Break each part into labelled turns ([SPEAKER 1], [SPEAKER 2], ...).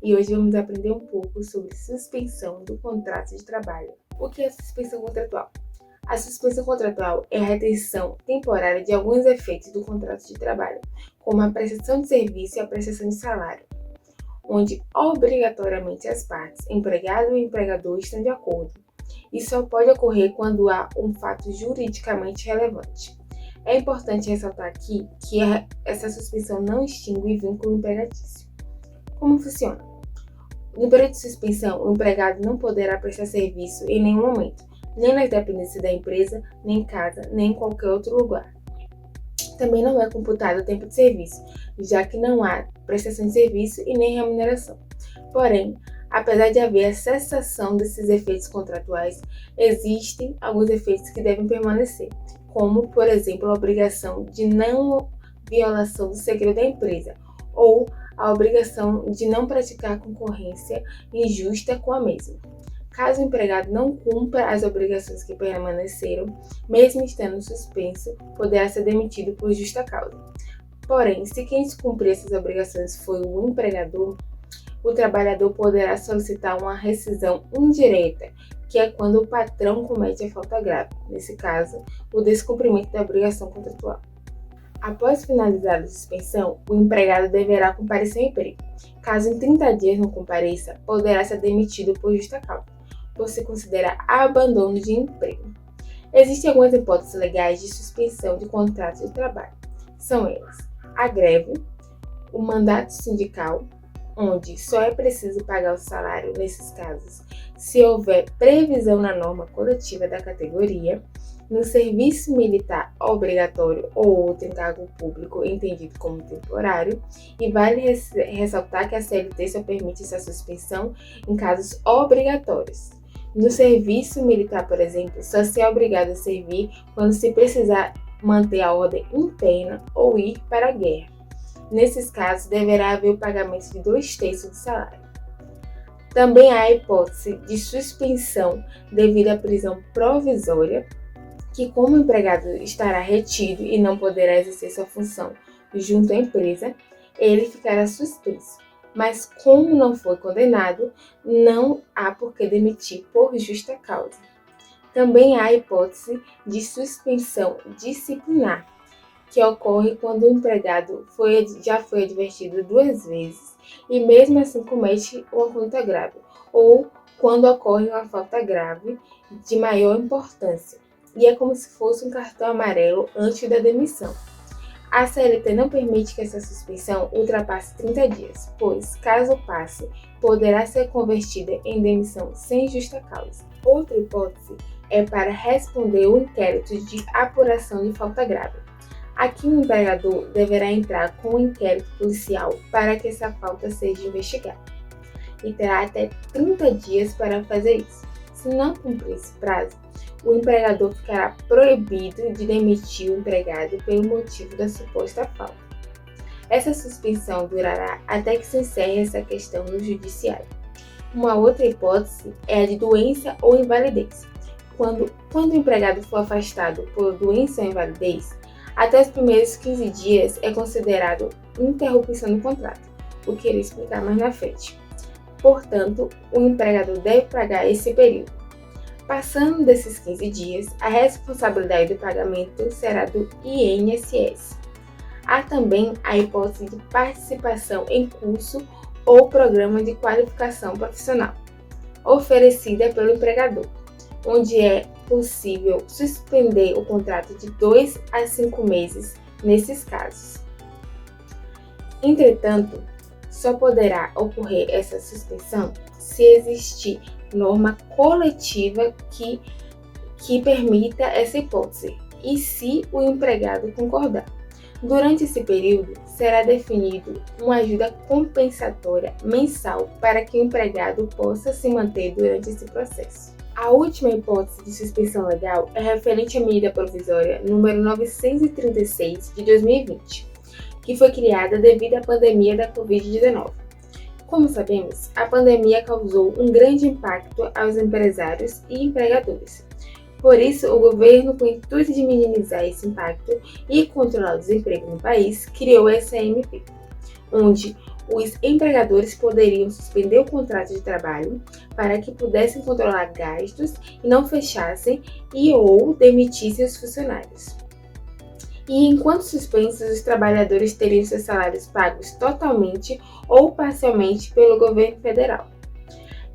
[SPEAKER 1] e hoje vamos aprender um pouco sobre suspensão do contrato de trabalho. O que é suspensão contratual? A suspensão contratual é a retenção temporária de alguns efeitos do contrato de trabalho, como a prestação de serviço e a prestação de salário, onde obrigatoriamente as partes, empregado e empregador, estão de acordo. Isso só pode ocorrer quando há um fato juridicamente relevante. É importante ressaltar aqui que essa suspensão não extingue vínculo empregatício. Como funciona? No período de suspensão, o empregado não poderá prestar serviço em nenhum momento, nem nas dependências da empresa, nem em casa, nem em qualquer outro lugar. Também não é computado o tempo de serviço, já que não há prestação de serviço e nem remuneração. Porém, apesar de haver a cessação desses efeitos contratuais, existem alguns efeitos que devem permanecer, como, por exemplo, a obrigação de não violação do segredo da empresa ou a obrigação de não praticar concorrência injusta com a mesma. Caso o empregado não cumpra as obrigações que permaneceram, mesmo estando suspenso, poderá ser demitido por justa causa. Porém, se quem descumprir essas obrigações foi o empregador, o trabalhador poderá solicitar uma rescisão indireta, que é quando o patrão comete a falta grave, nesse caso, o descumprimento da obrigação contratual. Após finalizar a suspensão, o empregado deverá comparecer ao emprego. Caso em 30 dias não compareça, poderá ser demitido por justa causa, por se considerar abandono de emprego. Existem algumas hipóteses legais de suspensão de contrato de trabalho. São elas: a greve, o mandato sindical, onde só é preciso pagar o salário nesses casos se houver previsão na norma coletiva da categoria, no serviço militar obrigatório ou outro encargo público entendido como temporário, e vale ressaltar que a CLT só permite essa suspensão em casos obrigatórios. No serviço militar, por exemplo, só se é obrigado a servir quando se precisar manter a ordem interna ou ir para a guerra. Nesses casos, deverá haver o pagamento de 2/3 do salário. Também há a hipótese de suspensão devido à prisão provisória, que, como o empregado estará retido e não poderá exercer sua função junto à empresa, ele ficará suspenso. Mas, como não foi condenado, não há por que demitir por justa causa. Também há a hipótese de suspensão disciplinar, que ocorre quando o empregado já foi advertido 2 vezes e mesmo assim comete uma conduta grave, ou quando ocorre uma falta grave de maior importância, e é como se fosse um cartão amarelo antes da demissão. A CLT não permite que essa suspensão ultrapasse 30 dias, pois, caso passe, poderá ser convertida em demissão sem justa causa. Outra hipótese é para responder o inquérito de apuração de falta grave. Aqui o empregador deverá entrar com um inquérito policial para que essa falta seja investigada, e terá até 30 dias para fazer isso. Se não cumprir esse prazo, o empregador ficará proibido de demitir o empregado pelo motivo da suposta falta. Essa suspensão durará até que se encerre essa questão no judiciário. Uma outra hipótese é a de doença ou invalidez. Quando o empregado for afastado por doença ou invalidez, até os primeiros 15 dias é considerado interrupção do contrato, o que irei explicar mais na frente. Portanto, o empregador deve pagar esse período. Passando desses 15 dias, a responsabilidade do pagamento será do INSS. Há também a hipótese de participação em curso ou programa de qualificação profissional, oferecida pelo empregador, onde é possível suspender o contrato de 2 a 5 meses nesses casos. Entretanto, só poderá ocorrer essa suspensão se existir norma coletiva que permita essa hipótese e se o empregado concordar. Durante esse período, será definido uma ajuda compensatória mensal para que o empregado possa se manter durante esse processo. A última hipótese de suspensão legal é referente à medida provisória número 936 de 2020, que foi criada devido à pandemia da Covid-19. Como sabemos, a pandemia causou um grande impacto aos empresários e empregadores. Por isso, o governo, com o intuito de minimizar esse impacto e controlar o desemprego no país, criou essa MP, onde os empregadores poderiam suspender o contrato de trabalho para que pudessem controlar gastos e não fechassem ou demitissem os funcionários. E enquanto suspensos, os trabalhadores teriam seus salários pagos totalmente ou parcialmente pelo governo federal.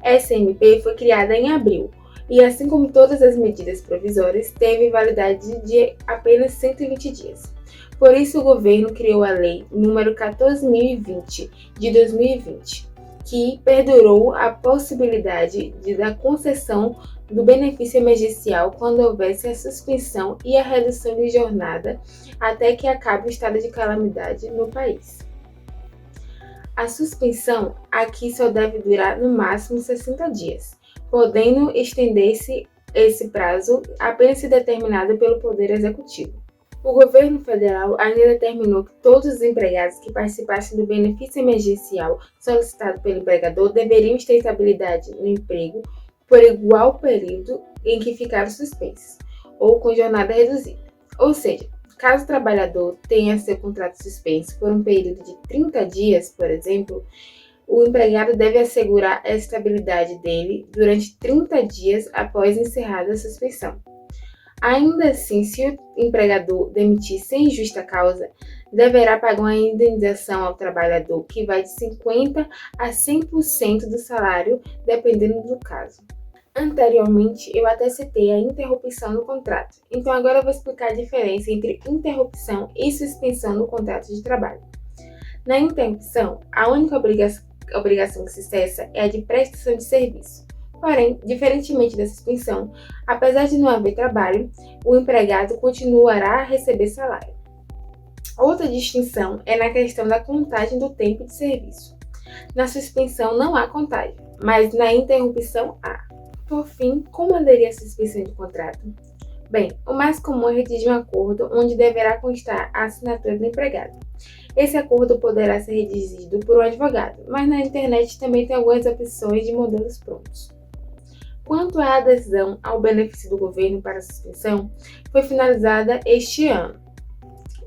[SPEAKER 1] Essa MP foi criada em abril e, assim como todas as medidas provisórias, teve validade de apenas 120 dias. Por isso, o governo criou a Lei nº 14.020, de 2020, que perdurou a possibilidade da concessão do benefício emergencial quando houvesse a suspensão e a redução de jornada até que acabe o estado de calamidade no país. A suspensão aqui só deve durar no máximo 60 dias, podendo estender-se esse prazo apenas se determinado pelo Poder Executivo. O governo federal ainda determinou que todos os empregados que participassem do benefício emergencial solicitado pelo empregador deveriam ter estabilidade no emprego por igual período em que ficaram suspensos, ou com jornada reduzida. Ou seja, caso o trabalhador tenha seu contrato suspenso por um período de 30 dias, por exemplo, o empregado deve assegurar a estabilidade dele durante 30 dias após encerrada a suspensão. Ainda assim, se o empregador demitir sem justa causa, deverá pagar uma indenização ao trabalhador que vai de 50% a 100% do salário, dependendo do caso. Anteriormente, eu até citei a interrupção do contrato, então agora eu vou explicar a diferença entre interrupção e suspensão do contrato de trabalho. Na interrupção, a única obrigação que se cessa é a de prestação de serviço. Porém, diferentemente da suspensão, apesar de não haver trabalho, o empregado continuará a receber salário. Outra distinção é na questão da contagem do tempo de serviço. Na suspensão não há contagem, mas na interrupção há. Por fim, como aderir à suspensão de contrato? Bem, o mais comum é redigir um acordo onde deverá constar a assinatura do empregado. Esse acordo poderá ser redigido por um advogado, mas na internet também tem algumas opções de modelos prontos. Quanto à adesão ao benefício do governo para a suspensão, foi finalizada este ano.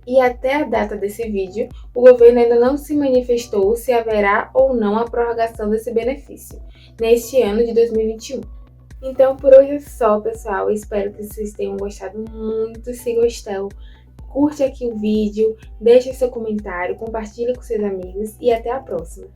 [SPEAKER 1] E até a data desse vídeo, o governo ainda não se manifestou se haverá ou não a prorrogação desse benefício, neste ano de 2021. Então, por hoje é só, pessoal. Espero que vocês tenham gostado muito. Se gostou, curte aqui o vídeo, deixe seu comentário, compartilhe com seus amigos e até a próxima.